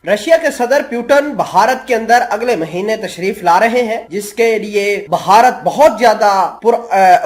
Russia के सदर Putin Bharat के अंदर अगले महीने तशरीफ ला रहे हैं, जिसके लिए भारत बहुत ज्यादा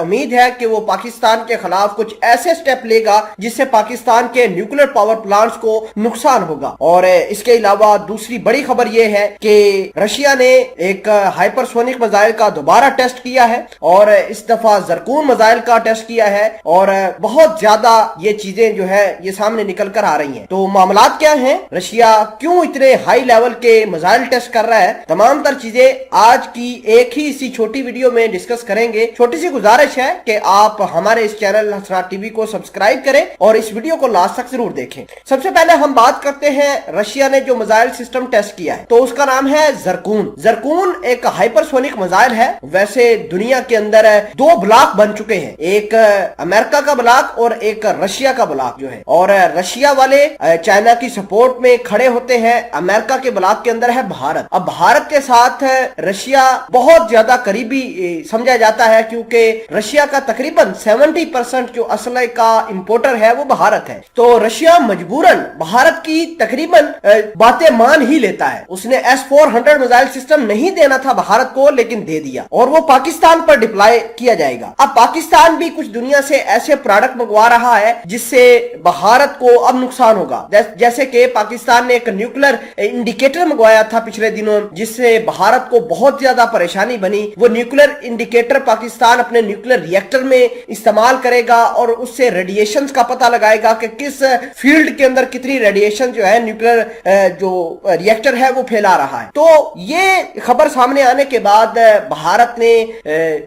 उम्मीद है कि वो पाकिस्तान के खिलाफ कुछ ऐसे स्टेप लेगा जिससे पाकिस्तान के न्यूक्लियर पावर प्लांट्स को नुकसान होगा। और इसके अलावा दूसरी बड़ी खबर ये है कि रशिया ने एक हाइपरसोनिक मिसाइल का दोबारा टेस्ट किया है और इस दफा जरकून मिसाइल का टेस्ट किया है और बहुत ज्यादा ये चीजें जो है ये सामने निकल कर आ रही हैं। तो मामलात क्या हैं, रशिया क्यों इतने हाई लेवल के मिसाइल टेस्ट कर रहा है, तमाम तर चीजें आज की एक ही इसी छोटी वीडियो में डिस्कस करेंगे। छोटी सी गुजारिश है कि आप हमारे इस चैनल हसनात टीवी को सब्सक्राइब करें और इस वीडियो को लास्ट तक जरूर देखें। सबसे पहले हम बात करते हैं रशिया ने जो मिसाइल सिस्टम टेस्ट किया है, तो उसका नाम है जरकून। जरकून एक हाइपरसोनिक मिसाइल है। वैसे दुनिया के अंदर 2 ब्लॉक बन चुके हैं, एक अमेरिका का ब्लॉक और एक रशिया का ब्लॉक जो है, और रशिया वाले चाइना की सपोर्ट में खड़े होते हैं। अमेरिका के ब्लॉक के अंदर है भारत। अब भारत के साथ रशिया बहुत ज्यादा करीबी समझा जाता है क्योंकि रशिया का तकरीबन 70% जो असले का इंपोर्टर है वो भारत है। तो रशिया मजबूरन भारत की तकरीबन बातें मान ही लेता है। उसने S-400 मिसाइल सिस्टम नहीं देना था भारत को, लेकिन दे दिया और वो पाकिस्तान पर डिप्लॉय किया जाएगा। अब पाकिस्तान भी कुछ दुनिया से ऐसे प्रोडक्ट मंगवा रहा है जिससे भारत को अब नुकसान होगा। जैसे कि पाकिस्तान ने एक न्यूक्लियर इंडिकेटर मंगवाया था पिछले दिनों, जिससे भारत को बहुत ज्यादा परेशानी बनी। वो न्यूक्लियर इंडिकेटर पाकिस्तान अपने न्यूक्लियर रिएक्टर में इस्तेमाल करेगा और उससे रेडिएशन का पता लगाएगा कि किस फील्ड के अंदर कितनी रेडिएशन जो है न्यूक्लियर जो रिएक्टर है वो फैला रहा है। तो ये खबर सामने आने के बाद भारत ने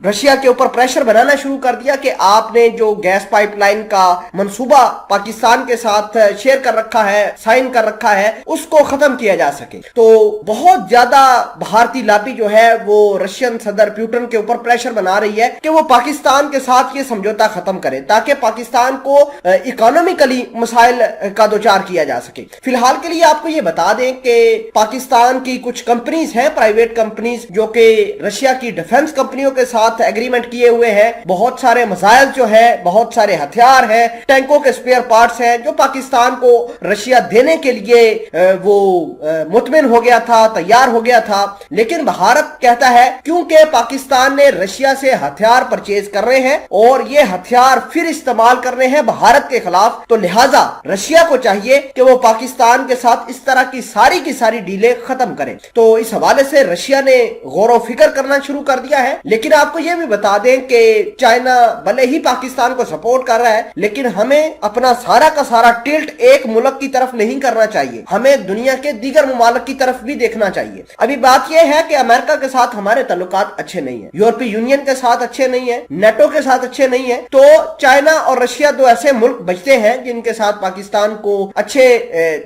रशिया के ऊपर प्रेशर बनाना शुरू कर दिया कि आपने जो गैस पाइपलाइन का मंसूबा पाकिस्तान के साथ शेयर कर रखा है, साइन कर रखा है, उसको खत्म किया जा सके। तो बहुत ज्यादा भारतीय लॉबी जो है वो रशियन सदर प्यूटन के ऊपर प्रेशर बना रही है कि वो पाकिस्तान के साथ ये समझौता खत्म करे ताकि पाकिस्तान को इकोनॉमिकली मसाइल का दोचार किया जा सके। फिलहाल के लिए आपको ये बता दें कि पाकिस्तान की कुछ कंपनीज हैं, प्राइवेट कंपनीज, जो कि रशिया की डिफेंस कंपनियों के साथ एग्रीमेंट किए हुए हैं। बहुत सारे मिसाइल जो है, बहुत सारे हथियार हैं, टैंकों के स्पेयर पार्ट्स हैं जो पाकिस्तान को रशिया देने के लिए वो मुतमिन हो गया था, तैयार हो गया था। लेकिन भारत कहता है क्योंकि पाकिस्तान ने रशिया से हथियार परचेज कर रहे हैं और ये हथियार फिर इस्तेमाल करने हैं भारत के खिलाफ, तो लिहाजा रशिया को चाहिए कि वो पाकिस्तान के साथ इस तरह की सारी डीलें खत्म करें। तो इस हवाले से रशिया ने गौर फिक्र करना शुरू कर दिया है। लेकिन आपको यह भी बता दें कि चाइना भले ही पाकिस्तान को सपोर्ट कर रहा है, लेकिन हमें अपना सारा का सारा टिल्ट एक मुल्क की तरफ नहीं करना चाहिए, हमें दुनिया के दीगर मुमालिक की तरफ भी देखना चाहिए। अभी बात यह है कि अमेरिका के साथ हमारे ताल्लुकात अच्छे नहीं है, यूरोपीय यूनियन के साथ अच्छे नहीं है, नेटो के साथ अच्छे नहीं है। तो चाइना और रशिया 2 ऐसे मुल्क बचते हैं जिनके साथ पाकिस्तान को अच्छे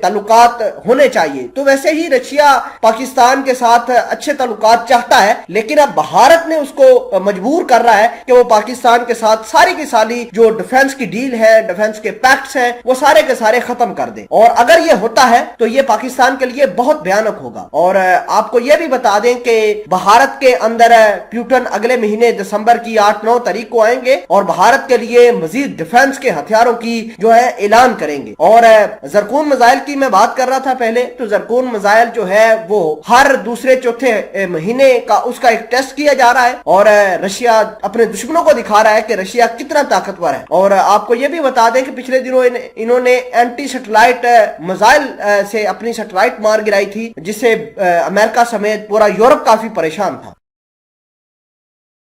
ताल्लुकात होने चाहिए। तो वैसे ही रशिया पाकिस्तान के साथ अच्छे ताल्लुकात चाहता है, लेकिन अब भारत ने उसको मजबूर कर रहा है कि वो पाकिस्तान के साथ सारी की सारी जो डिफेंस की डील है, डिफेंस के पैक्ट्स हैं, वो सारे के सारे खत्म कर दे। और अगर ये होता है तो ये पाकिस्तान के लिए बहुत भयानक होगा। और आपको ये भी बता दें कि भारत के अंदर प्यूटन अगले महीने दिसंबर की 8-9 तारीख को आएंगे और भारत के लिए मजीद डिफेंस के हथियारों की जो है ऐलान करेंगे। और जरकून मिसाइल की मैं बात कर रहा था पहले, तो जरकून मिसाइल जो है वो हर दूसरे चौथे महीने का उसका एक टेस्ट किया जा रहा है और रशिया अपने दुश्मनों को दिखा रहा है कि रशिया कितना ताकतवर है। और आपको यह भी बता दें कि पिछले दिनों इन्होंने एंटी सैटेलाइट मिसाइल से अपनी सैटेलाइट मार गिराई थी, जिससे अमेरिका समेत पूरा यूरोप काफी परेशान था।